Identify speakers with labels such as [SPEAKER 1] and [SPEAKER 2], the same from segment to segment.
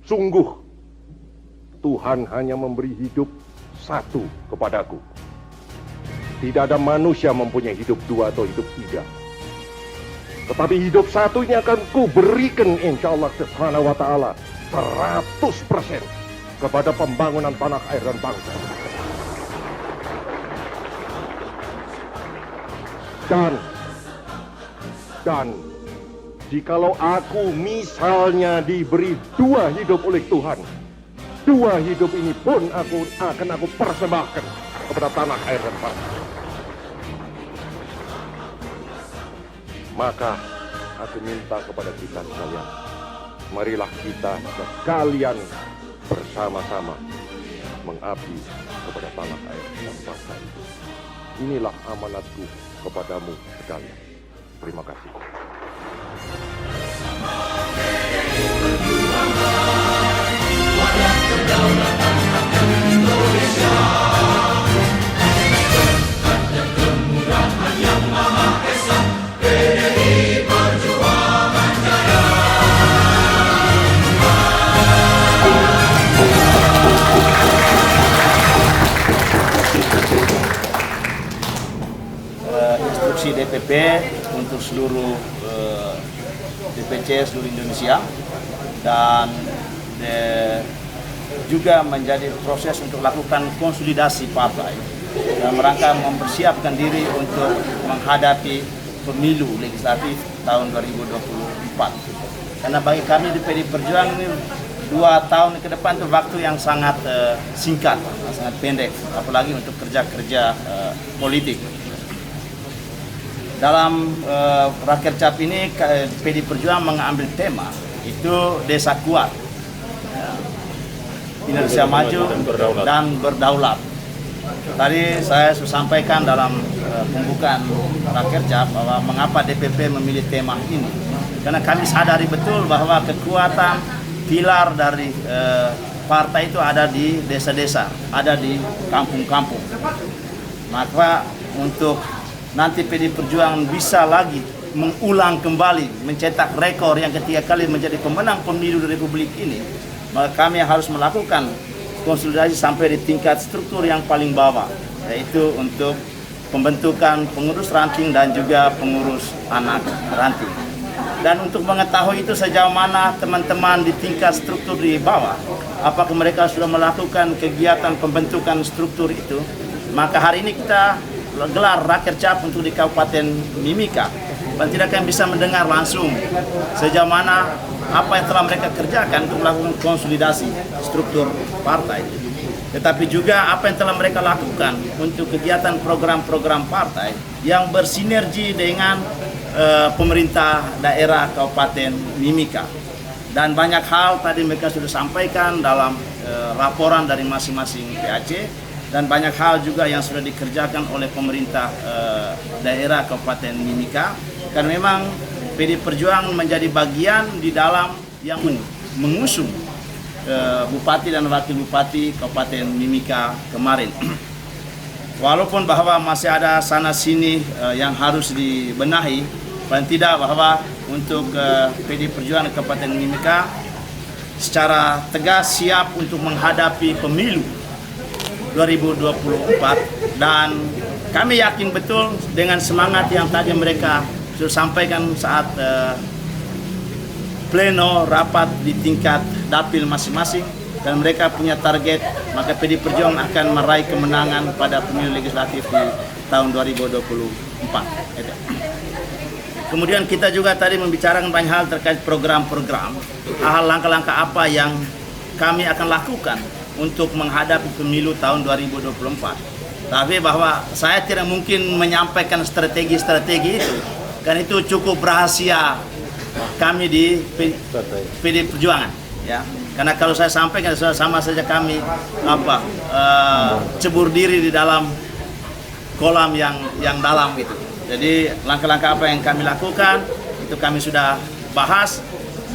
[SPEAKER 1] Sungguh, Tuhan hanya memberi hidup satu kepadaku. Tidak ada manusia mempunyai hidup dua atau hidup tiga. Tetapi hidup satu ini akan ku berikan insya Allah Subhanahu wa ta'ala 100% kepada pembangunan tanah air dan bangsa. Dan jikalau aku misalnya diberi dua hidup oleh Tuhan, dua hidup ini pun akan aku persembahkan kepada tanah air dan bangsa. Maka aku minta kepada kita sekalian, marilah kita sekalian bersama-sama mengabdi kepada tanah air dan bangsa itu. Inilah amanatku kepadamu sekalian. Terima kasih.
[SPEAKER 2] Instruksi DPP untuk seluruh DPC seluruh Indonesia dan juga menjadi proses untuk lakukan konsolidasi partai dalam rangka mempersiapkan diri untuk menghadapi pemilu legislatif tahun 2024. Karena bagi kami di PD Perjuangan ini 2 tahun ke depan itu waktu yang sangat singkat, sangat pendek, apalagi untuk kerja-kerja politik. Dalam Rakercap ini PD Perjuangan mengambil tema itu desa kuat, Indonesia maju dan berdaulat. Tadi saya sudah sampaikan dalam pembukaan Rakercap bahwa mengapa DPP memilih tema ini, karena kami sadari betul bahwa kekuatan pilar dari partai itu ada di desa-desa, ada di kampung-kampung. Maka untuk nanti PD Perjuangan bisa lagi mengulang kembali, mencetak rekor yang ketiga kali menjadi pemenang pemilu di Republik ini, maka kami harus melakukan konsolidasi sampai di tingkat struktur yang paling bawah, yaitu untuk pembentukan pengurus ranting dan juga pengurus anak ranting. Dan untuk mengetahui itu sejauh mana teman-teman di tingkat struktur di bawah, apakah mereka sudah melakukan kegiatan pembentukan struktur itu, maka hari ini kita gelar Rakercap untuk di Kabupaten Mimika. Dan tidak akan bisa mendengar langsung sejauh mana apa yang telah mereka kerjakan untuk melakukan konsolidasi struktur partai. Tetapi juga apa yang telah mereka lakukan untuk kegiatan program-program partai yang bersinergi dengan pemerintah daerah Kabupaten Mimika. Dan banyak hal tadi mereka sudah sampaikan dalam laporan dari masing-masing PAC, dan banyak hal juga yang sudah dikerjakan oleh pemerintah daerah Kabupaten Mimika. Karena memang PD Perjuangan menjadi bagian di dalam yang mengusung Bupati dan Wakil Bupati Kabupaten Mimika kemarin. Walaupun bahwa masih ada sana sini yang harus dibenahi, paling tidak bahwa untuk PD Perjuangan Kabupaten Mimika secara tegas siap untuk menghadapi pemilu 2024, dan kami yakin betul dengan semangat yang tadi mereka sudah sampaikan saat pleno rapat di tingkat dapil masing-masing, dan mereka punya target, maka PD Perjuangan akan meraih kemenangan pada pemilu legislatif di tahun 2024. Kemudian kita juga tadi membicarakan banyak hal terkait program-program, hal langkah-langkah apa yang kami akan lakukan untuk menghadapi pemilu tahun 2024. Tapi bahwa saya tidak mungkin menyampaikan strategi-strategi itu, kan itu cukup rahasia kami di PD Perjuangan, ya. Karena kalau saya sampaikan sama saja kami cebur diri di dalam kolam yang dalam gitu. Jadi langkah-langkah apa yang kami lakukan itu kami sudah bahas,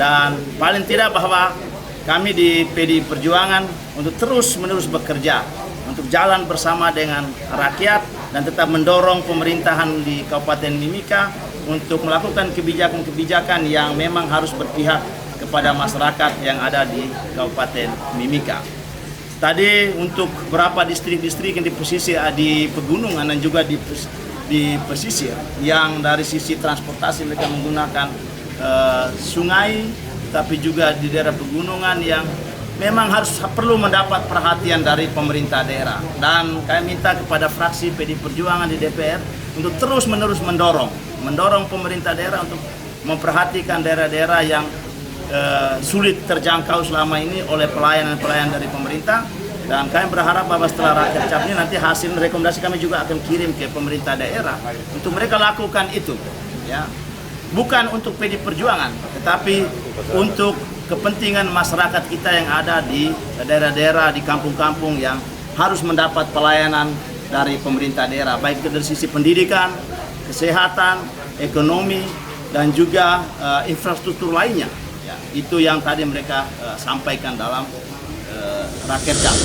[SPEAKER 2] dan paling tidak bahwa kami di PD Perjuangan untuk terus-menerus bekerja untuk jalan bersama dengan rakyat dan tetap mendorong pemerintahan di Kabupaten Mimika untuk melakukan kebijakan-kebijakan yang memang harus berpihak kepada masyarakat yang ada di Kabupaten Mimika. Tadi untuk beberapa distrik-distrik yang di pegunungan dan juga di pesisir, yang dari sisi transportasi mereka menggunakan sungai, tapi juga di daerah pegunungan yang memang perlu mendapat perhatian dari pemerintah daerah. Dan kami minta kepada fraksi PD Perjuangan di DPR untuk terus-menerus mendorong pemerintah daerah untuk memperhatikan daerah-daerah yang sulit terjangkau selama ini oleh pelayanan-pelayanan dari pemerintah. Dan kami berharap bahwa setelah Rakercap ini nanti hasil rekomendasi kami juga akan kirim ke pemerintah daerah untuk mereka lakukan itu, ya. Bukan untuk PD Perjuangan, tetapi untuk kepentingan masyarakat kita yang ada di daerah-daerah, di kampung-kampung yang harus mendapat pelayanan dari pemerintah daerah, baik dari sisi pendidikan, kesehatan, ekonomi, dan juga infrastruktur lainnya. Ya, itu yang tadi mereka sampaikan dalam Rakercap.